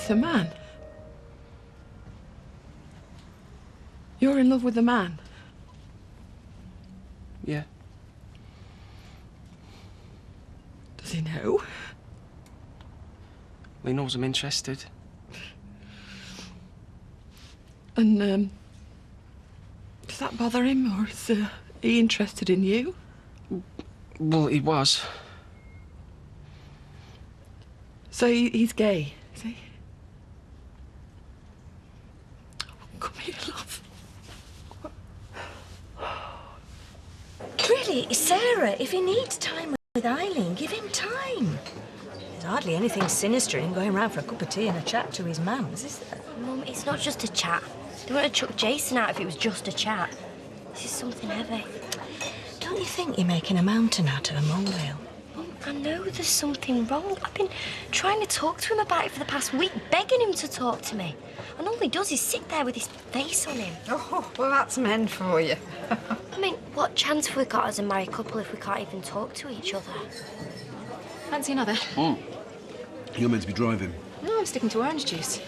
with a man? You're in love with a man? Yeah. Does he know? Well, he knows I'm interested. And, does that bother him, or is he interested in you? Well, he was. So he's gay, is he? Oh, come here, love. Really, Sarah, if he needs time with Eileen, give him time. There's hardly anything sinister in going round for a cup of tea and a chat to his mams, is there? Mum, it's not just a chat. They wouldn't have chucked Jason out if it was just a chat. This is something heavy. Don't you think you're making a mountain out of a molehill? Mum, I know there's something wrong. I've been trying to talk to him about it for the past week, begging him to talk to me. And all he does is sit there with his face on him. Oh, well, that's men for you. I mean, what chance have we got as a married couple if we can't even talk to each other? Fancy another? You're meant to be driving. No, I'm sticking to orange juice.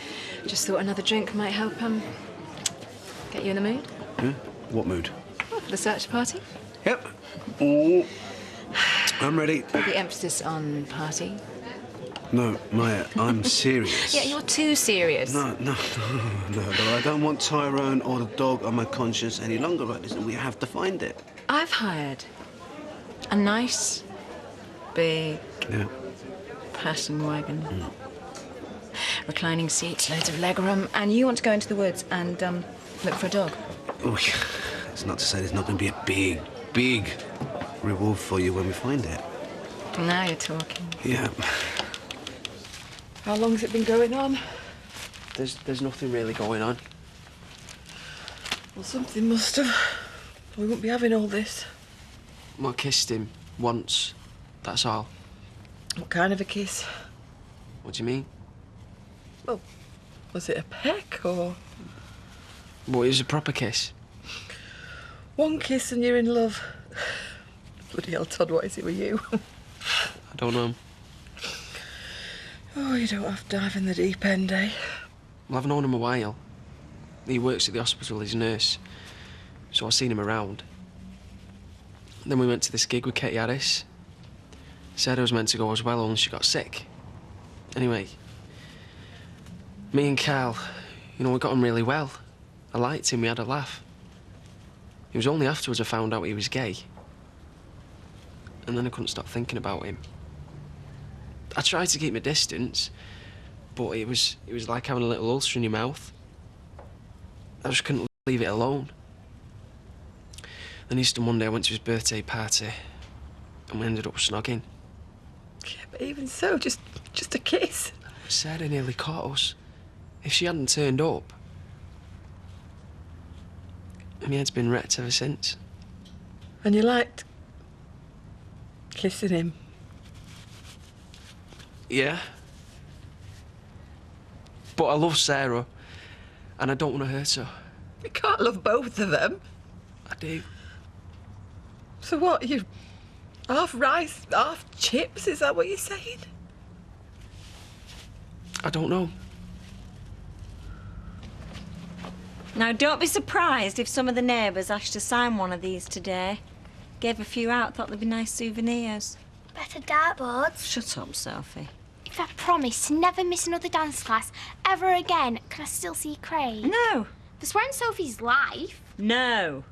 Just thought another drink might help, get you in the mood. Yeah? What mood? Oh, for the search party. Yep. I'm ready. With the emphasis on party. No, Maya, I'm serious. Yeah, you're too serious. No, I don't want Tyrone or the dog on my conscience any longer. Right, listen, we have to find it. I've hired a nice, big passion wagon. Reclining seats, loads of legroom, and you want to go into the woods and look for a dog. Oh, it's not to say there's not going to be a big reward for you when we find it. Now you're talking. Yeah. How long's it been going on? There's nothing really going on. Well, something must have. We wouldn't be having all this. I kissed him once, that's all. What kind of a kiss? What do you mean? Well, was it a peck, or...? Well, it was a proper kiss. One kiss and you're in love. Bloody hell, Todd, what is it with you? I don't know. Oh, you don't have to dive in the deep end, eh? Well, I've known him a while. He works at the hospital, he's a nurse. So I've seen him around. Then we went to this gig with Katie Harris. Sarah was meant to go as well, only she got sick. Anyway, me and Carl, you know, we got on really well. I liked him, we had a laugh. It was only afterwards I found out he was gay. And then I couldn't stop thinking about him. I tried to keep my distance, but it was like having a little ulcer in your mouth. I just couldn't leave it alone. Then Easter Monday I went to his birthday party and we ended up snogging. Yeah, but even so, just a kiss. Sarah nearly caught us. If she hadn't turned up, my head's been wrecked ever since. And you liked kissing him? Yeah. But I love Sarah, and I don't want to hurt her. You can't love both of them. I do. So what, you half rice, half chips, is that what you're saying? I don't know. Now, don't be surprised if some of the neighbours asked to sign one of these today. Gave a few out, thought they'd be nice souvenirs. Better dartboards. Shut up, Sophie. If I promise to never miss another dance class ever again, can I still see Craig? No. For swearing Sophie's life? No.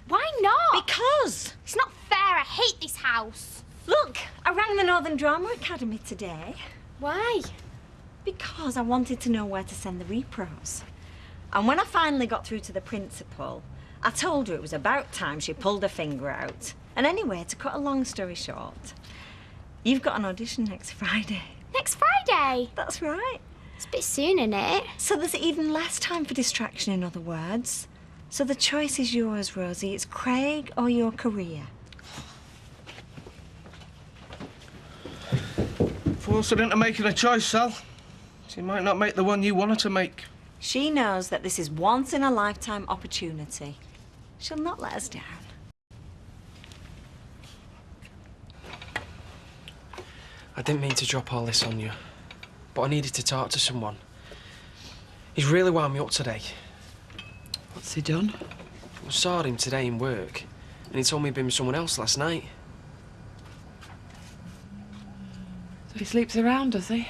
Why not? Because. It's not fair. I hate this house. Look, I rang the Northern Drama Academy today. Why? Because I wanted to know where to send the repros. And when I finally got through to the principal, I told her it was about time she pulled her finger out. And anyway, to cut a long story short, you've got an audition next Friday. Next Friday? That's right. It's a bit soon, isn't it? So there's even less time for distraction, in other words. So the choice is yours, Rosie. It's Craig or your career. Force her into making a choice, Sal. She might not make the one you want her to make. She knows that this is once-in-a-lifetime opportunity. She'll not let us down. I didn't mean to drop all this on you, but I needed to talk to someone. He's really wound me up today. What's he done? I saw him today in work, and he told me he'd been with someone else last night. So he sleeps around, does he?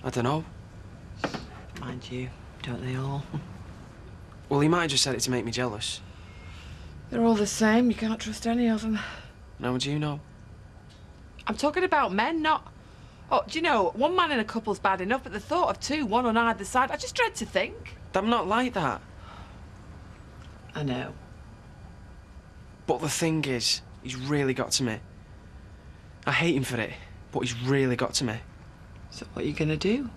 I don't know. Mind you, don't they all? Well, he might have just said it to make me jealous. They're all the same. You can't trust any of them. How would you know? I'm talking about men, not... Oh, do you know, one man in a couple's bad enough, but the thought of two, one on either side, I just dread to think. I'm not like that. I know. But the thing is, he's really got to me. I hate him for it, but he's really got to me. So what are you going to do?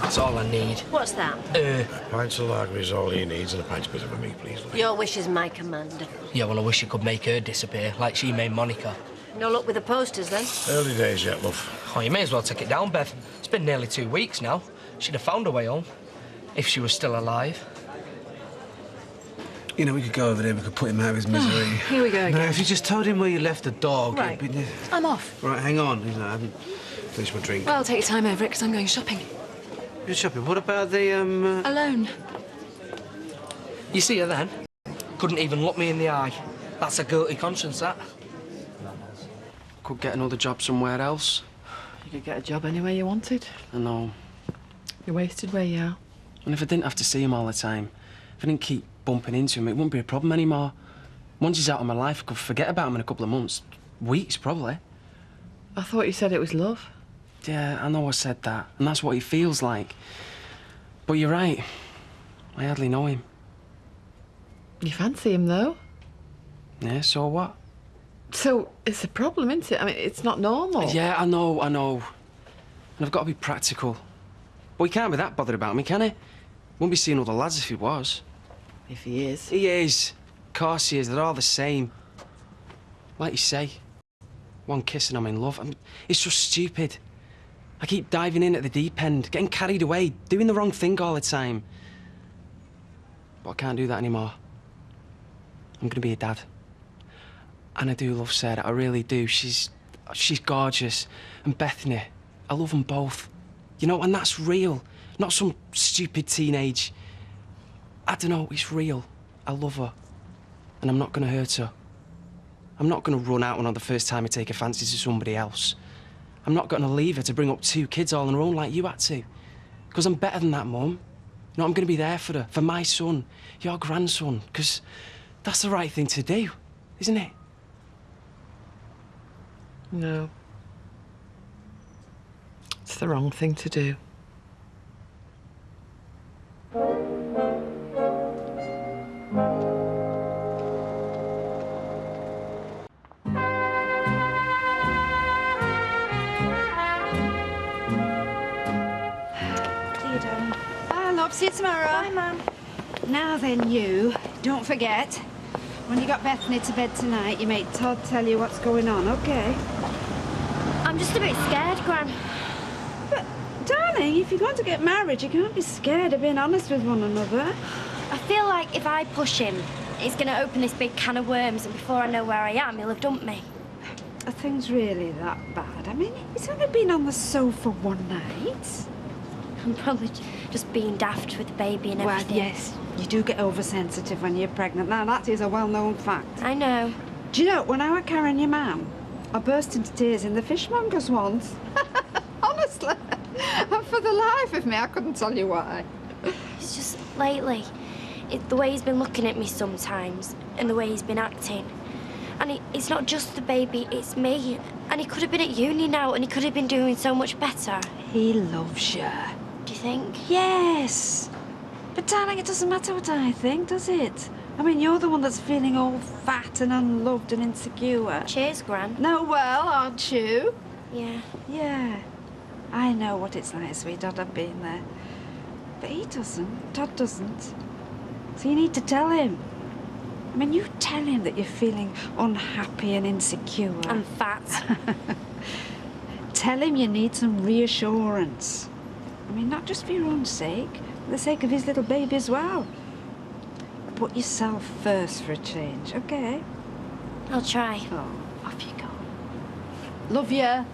That's all I need. What's that? Pints of lager is all he needs and a pint bit of me, please. Your wish is my command. Yeah, well, I wish you could make her disappear, like she made Monica. No luck with the posters, then? Early days yet, love. Oh, you may as well take it down, Bev. It's been nearly 2 weeks now. She'd have found her way home, if she was still alive. You know, we could go over there, we could put him out of his misery. Here we go again. No, if you just told him where you left the dog... Right. it'd be- I'm off. Right, hang on. You know, I haven't finished my drink. Well, take your time over it, because I'm going shopping. You're shopping. What about the, Alone. You see her then? Couldn't even look me in the eye. That's a guilty conscience, that. Could get another job somewhere else. You could get a job anywhere you wanted. I know. You're wasted where you are. And if I didn't have to see him all the time, if I didn't keep bumping into him, it wouldn't be a problem anymore. Once he's out of my life, I could forget about him in a couple of months. Weeks, probably. I thought you said it was love. Yeah, I know I said that, and that's what he feels like. But you're right. I hardly know him. You fancy him, though? Yeah, so what? So it's a problem, isn't it? I mean, it's not normal. Yeah, I know. And I've got to be practical. Well, he can't be that bothered about me, can he? Wouldn't be seeing other lads if he was. If he is. He is. Of course he is. They're all the same. Like you say, one kiss and I'm in love. It's just stupid. I keep diving in at the deep end, getting carried away, doing the wrong thing all the time. But I can't do that anymore. I'm gonna be a dad. And I do love Sarah, I really do. She's gorgeous. And Bethany, I love them both. You know, and that's real. Not some stupid teenage. I don't know, it's real. I love her. And I'm not gonna hurt her. I'm not gonna run out on her the first time I take a fancy to somebody else. I'm not going to leave her to bring up 2 kids all on her own like you had to. Because I'm better than that, Mum. You know, I'm going to be there for her, for my son, your grandson, because that's the right thing to do, isn't it? No. It's the wrong thing to do. See you tomorrow. Bye, Mum. Now then, you, don't forget, when you got Bethany to bed tonight, you make Todd tell you what's going on, OK? I'm just a bit scared, Gran. But, darling, if you're going to get married, you can't be scared of being honest with one another. I feel like if I push him, it's going to open this big can of worms, and before I know where I am, he'll have dumped me. Are things really that bad? I mean, he's only been on the sofa one night. I'm probably just being daft with the baby and everything. Well, yes, you do get oversensitive when you're pregnant. Now, that is a well-known fact. I know. Do you know, when I was carrying your mum, I burst into tears in the fishmonger's once. Honestly. And for the life of me, I couldn't tell you why. It's just lately, the way he's been looking at me sometimes and the way he's been acting. And it's not just the baby, it's me. And he could have been at uni now and he could have been doing so much better. He loves you. Do you think? Yes. But, darling, it doesn't matter what I think, does it? I mean, you're the one that's feeling all fat and unloved and insecure. Cheers, Gran. No, well, aren't you? Yeah. Yeah. I know what it's like, sweetheart. I've been there. But he doesn't. Todd doesn't. So you need to tell him. I mean, you tell him that you're feeling unhappy and insecure. I'm fat. Tell him you need some reassurance. I mean, not just for your own sake, for the sake of his little baby as well. Put yourself first for a change, OK? I'll try. Oh, off you Love you. Are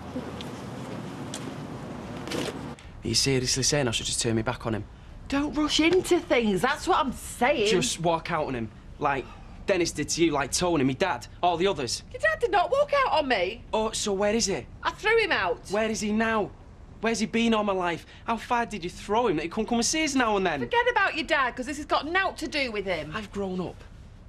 you seriously saying I should just turn me back on him? Don't rush into things, that's what I'm saying. Just walk out on him, like Dennis did to you, like Tony, me dad, all the others. Your dad did not walk out on me. Oh, so where is he? I threw him out. Where is he now? Where's he been all my life? How far did you throw him that he couldn't come and see us now and then? Forget about your dad, because this has got naught to do with him. I've grown up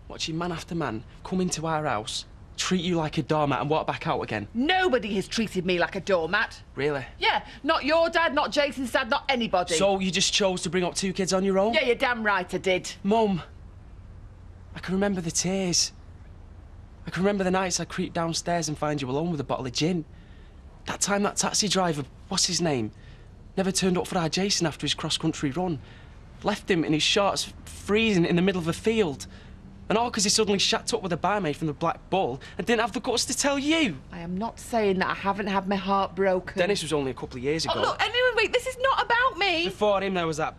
watching man after man come into our house, treat you like a doormat and walk back out again. Nobody has treated me like a doormat. Really? Yeah, not your dad, not Jason's dad, not anybody. So you just chose to bring up 2 kids on your own? Yeah, you're damn right I did. Mum, I can remember the tears. I can remember the nights I creep downstairs and find you alone with a bottle of gin. That time that taxi driver, what's his name, never turned up for our Jason after his cross-country run. Left him in his shorts, freezing in the middle of a field. And all because he suddenly shacked up with a barmaid from the Black Bull and didn't have the guts to tell you. I am not saying that I haven't had my heart broken. Dennis was only a couple of years ago. Oh, look, anyway, wait, this is not about me. Before him, there was that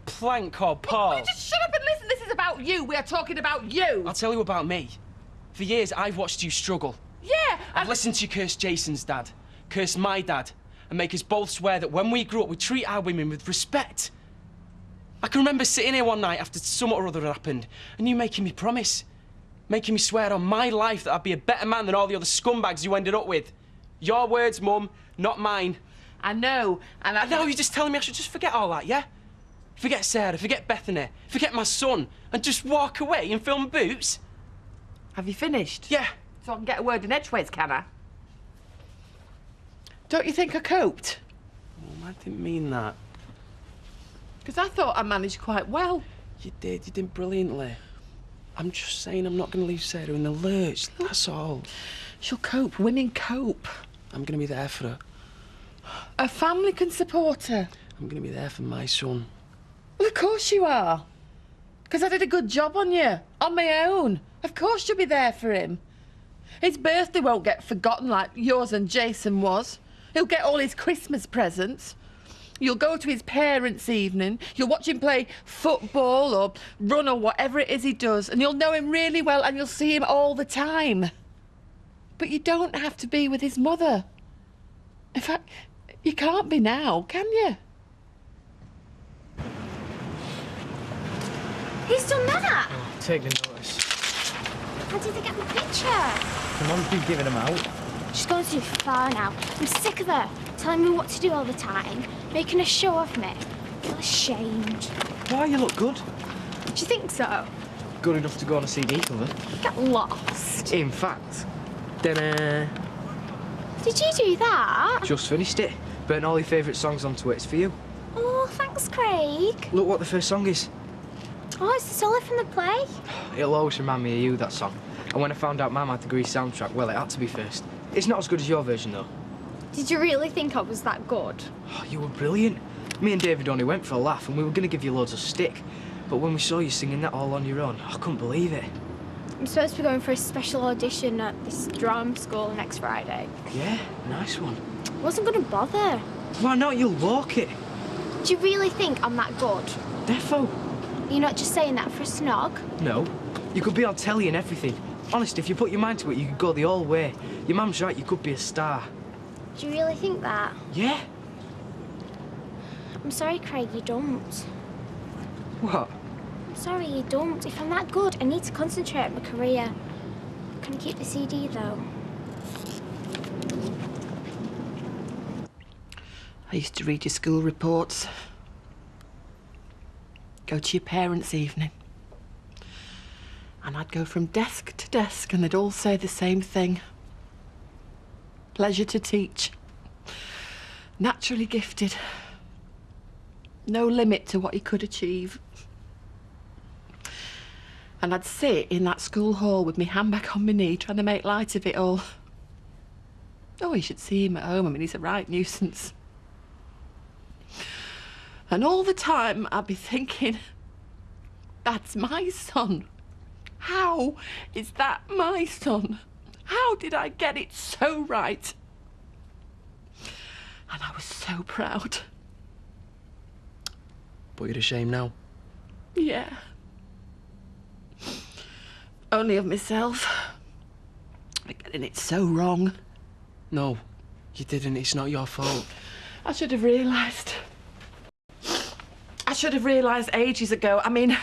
plank called Paul. Will you just shut up and listen? This is about you. We are talking about you. I'll tell you about me. For years, I've watched you struggle. Yeah. I've listened to you curse Jason's dad, curse my dad, and make us both swear that when we grew up, we'd treat our women with respect. I can remember sitting here one night after something or other had happened, and you making me promise, making me swear on my life that I'd be a better man than all the other scumbags you ended up with. Your words, Mum, not mine. I know, and now you're just telling me I should just forget all that, yeah? Forget Sarah, forget Bethany, forget my son, and just walk away and film Boots? Have you finished? Yeah. So I can get a word in edgeways, can I? Don't you think I coped? I didn't mean that. Because I thought I managed quite well. You did brilliantly. I'm just saying I'm not going to leave Sarah in the lurch, that's all. She'll cope, women cope. I'm going to be there for her. A family can support her. I'm going to be there for my son. Well, of course you are. Because I did a good job on you, on my own. Of course you'll be there for him. His birthday won't get forgotten like yours and Jason was. He'll get all his Christmas presents. You'll go to his parents' evening, you'll watch him play football or run or whatever it is he does, and you'll know him really well and you'll see him all the time. But you don't have to be with his mother. In fact, you can't be now, can you? He's done that. Take the notice. How did they get the picture? The mum's been giving them out. She's gone too far now. I'm sick of her telling me what to do all the time, making a show of me. I feel ashamed. Why, you look good. Do you think so? Good enough to go on a CD cover. Get lost. In fact, then, Did you do that? just finished it. Burnt all your favourite songs onto it. It's for you. Oh, thanks, Craig. Look what the first song is. Oh, it's the solo from the play. It'll always remind me of you, that song. And when I found out Mum had the Grease soundtrack, well, it had to be first. It's not as good as your version, though. Did you really think I was that good? Oh, you were brilliant. Me and David only went for a laugh, and we were going to give you loads of stick. But when we saw you singing that all on your own, I couldn't believe it. I'm supposed to be going for a special audition at this drama school next Friday. Yeah, nice one. I wasn't going to bother. Why not? You'll walk it. Do you really think I'm that good? Defo. You're not just saying that for a snog? No. You could be on telly and everything. Honest, if you put your mind to it, you could go the whole way. Your mum's right, you could be a star. Do you really think that? Yeah. I'm sorry, Craig, you don't. What? I'm sorry, you don't. If I'm that good, I need to concentrate on my career. Can I keep the CD, though? I used to read your school reports. Go to your parents' evening. And I'd go from desk to desk and they'd all say the same thing. Pleasure to teach. Naturally gifted. No limit to what he could achieve. And I'd sit in that school hall with my handbag on my knee trying to make light of it all. Oh, you should see him at home. I mean, he's a right nuisance. And all the time I'd be thinking, that's my son. How is that my son? How did I get it so right? And I was so proud. But you're ashamed now? Yeah. Only of myself. For getting it so wrong. No, you didn't. It's not your fault. I should have realised. I should have realised ages ago. I mean,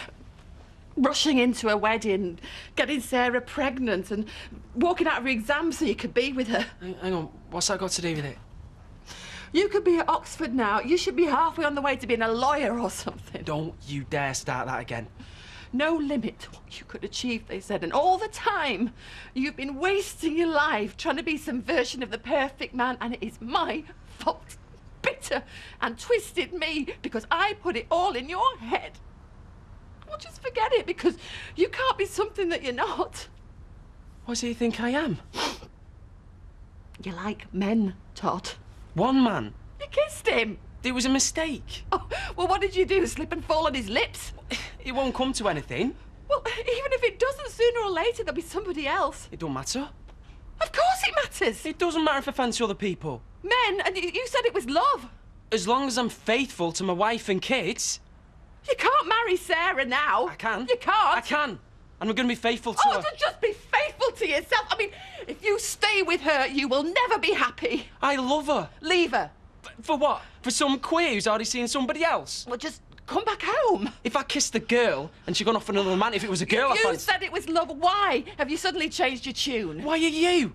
rushing into a wedding, getting Sarah pregnant and walking out of her exam so you could be with her. Hang on, what's that got to do with it? You could be at Oxford now. You should be halfway on the way to being a lawyer or something. Don't you dare start that again. No limit to what you could achieve, they said. And all the time, you've been wasting your life trying to be some version of the perfect man, and it is my fault. Bitter and twisted me because I put it all in your head. Well, just forget it, because you can't be something that you're not. What do you think I am? You like men, Todd. One man. You kissed him. It was a mistake. Oh, well, what did you do? Slip and fall on his lips? It won't come to anything. Well, even if it doesn't, sooner or later there'll be somebody else. It don't matter. Of course it matters. It doesn't matter if I fancy other people. Men, and you said it was love. As long as I'm faithful to my wife and kids. You can't marry Sarah now. I can. You can't. I can. And we're going to be faithful to her. Just be faithful to yourself. I mean, if you stay with her, you will never be happy. I love her. Leave her. For what? For some queer who's already seen somebody else? Well, just come back home. If I kissed the girl and she'd gone off with another man, if it was a girl, You said it was love. Why have you suddenly changed your tune? Why are you?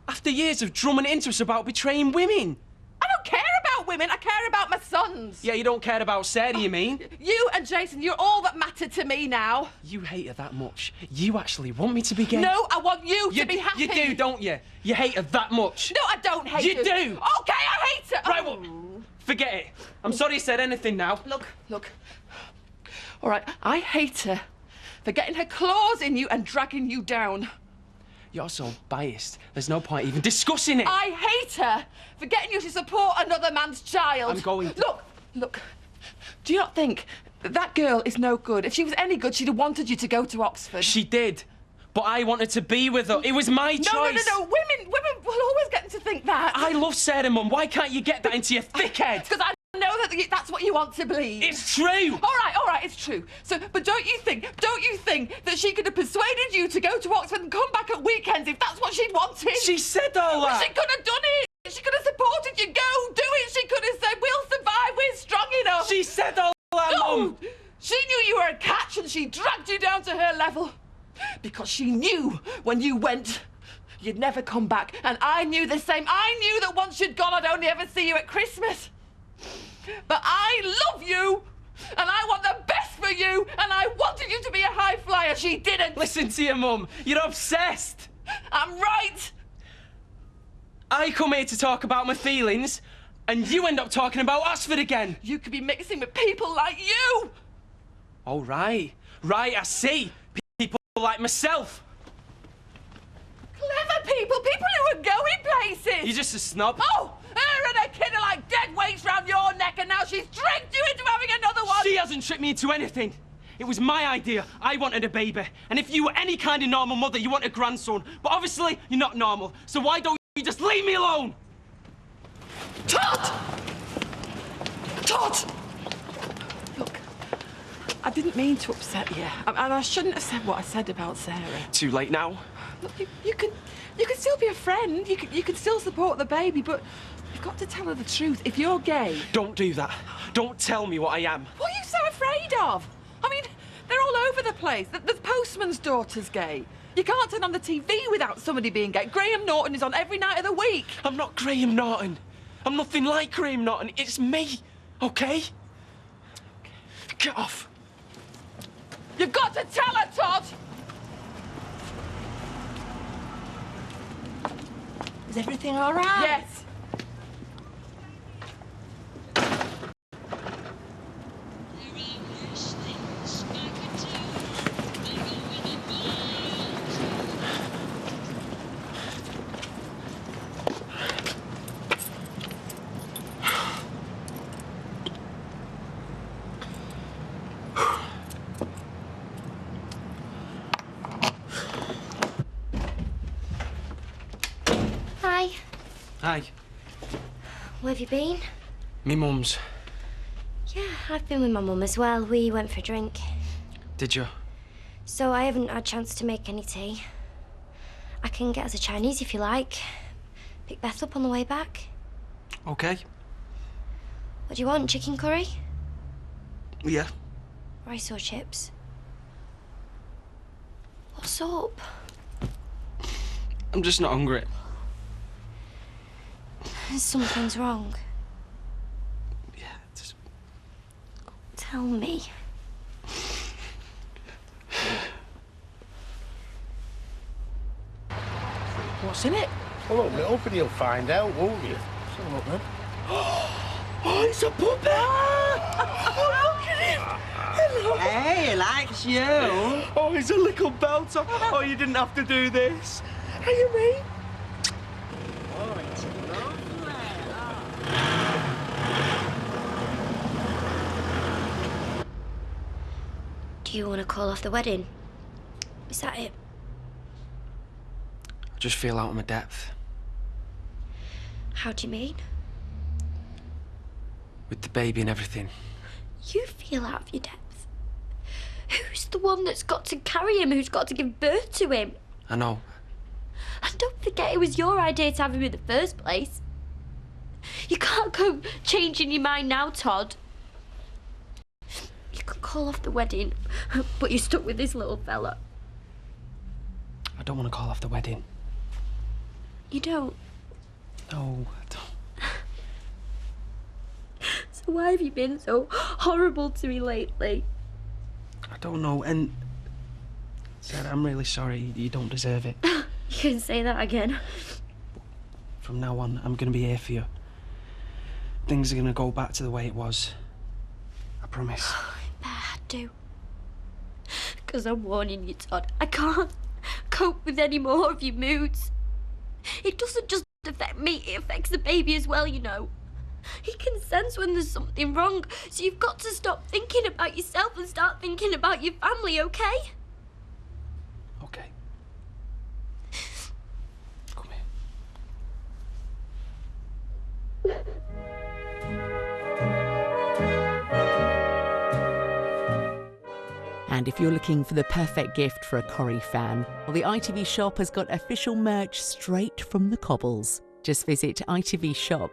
After years of drumming it into us about betraying women. I don't care about women. I care about my sons. Yeah, you don't care about Sarah, you mean? You and Jason, you're all that matter to me now. You hate her that much. You actually want me to be gay? No, I want you to be happy. You do, don't you? You hate her that much. No, I don't hate her. You do. Okay, I hate her. Right, well, forget it. I'm sorry I said anything now. Look. All right, I hate her for getting her claws in you and dragging you down. You're so biased. There's no point even discussing it. I hate her for getting you to support another man's child. I'm going to... Look. Do you not think that girl is no good? If she was any good, she'd have wanted you to go to Oxford. She did. But I wanted to be with her. It was my choice. No. Women will always get to think that. I love Sarah, Mum. Why can't you get that into your thick head? Because I know that's what you want to believe. It's true. All right, it's true. So, but don't you think that she could have persuaded you to go to Oxford and come back at weekends if that's what she'd wanted? She said all that. Well, she could have done it. She could have supported you. Go, do it. She could have said, we'll survive. We're strong enough. She said all that, Mum. She knew you were a catch and she dragged you down to her level. Because she knew when you went, you'd never come back. And I knew the same. I knew that once you'd gone, I'd only ever see you at Christmas. But I love you, and I want the best for you, and I wanted you to be a high flyer. She didn't. Listen to your Mum. You're obsessed. I'm right. I come here to talk about my feelings, and you end up talking about Oxford again. You could be mixing with people like you. Oh, right, I see. People like myself. Clever people who are going places. You're just a snob. Oh, her and her kid are like dead weights round your neck, and now she's tricked you into having another one. She hasn't tricked me into anything. It was my idea. I wanted a baby. And if you were any kind of normal mother, you want a grandson. But obviously, you're not normal. So why don't you just leave me alone? Todd! Look, I didn't mean to upset you. And I shouldn't have said what I said about Sarah. Too late now. Look, you can still be a friend. You can still support the baby, but you've got to tell her the truth. If you're gay... Don't do that. Don't tell me what I am. What are you so afraid of? I mean, they're all over the place. The postman's daughter's gay. You can't turn on the TV without somebody being gay. Graham Norton is on every night of the week. I'm not Graham Norton. I'm nothing like Graham Norton. It's me, okay? Get off. You've got to tell her, Todd! Is everything all right? Yes. Hi. Hi. Where have you been? Me mum's. Yeah, I've been with my mum as well. We went for a drink. Did you? So I haven't had a chance to make any tea. I can get us a Chinese if you like. Pick Beth up on the way back. Okay. What do you want, chicken curry? Yeah. Rice or chips? What's up? I'm just not hungry. Something's wrong. Yeah, just... Tell me. What's in it? Well, open it up and you'll find out, won't you? Let's have a look then. Oh, it's a puppy! Oh, look at him! Hello. Hey, he likes you. Oh, he's a little belter. Oh, you didn't have to do this. How you mean? Oh, it's lovely. Do you want to call off the wedding? Is that it? I just feel out of my depth. How do you mean? With the baby and everything. You feel out of your depth. Who's the one that's got to carry him, who's got to give birth to him? I know. And don't forget it was your idea to have him in the first place. You can't go changing your mind now, Todd. You can call off the wedding, but you're stuck with this little fella. I don't want to call off the wedding. You don't? No, I don't. So why have you been so horrible to me lately? I don't know, and... Sarah, I'm really sorry. You don't deserve it. You can say that again. From now on, I'm going to be here for you. Things are going to go back to the way it was. I promise. I do. Because I'm warning you, Todd. I can't cope with any more of your moods. It doesn't just affect me, it affects the baby as well, you know. He can sense when there's something wrong, so you've got to stop thinking about yourself and start thinking about your family, okay? Okay. Come here. And if you're looking for the perfect gift for a Corrie fan, well, the ITV shop has got official merch straight from the cobbles. Just visit itvshop.co.uk.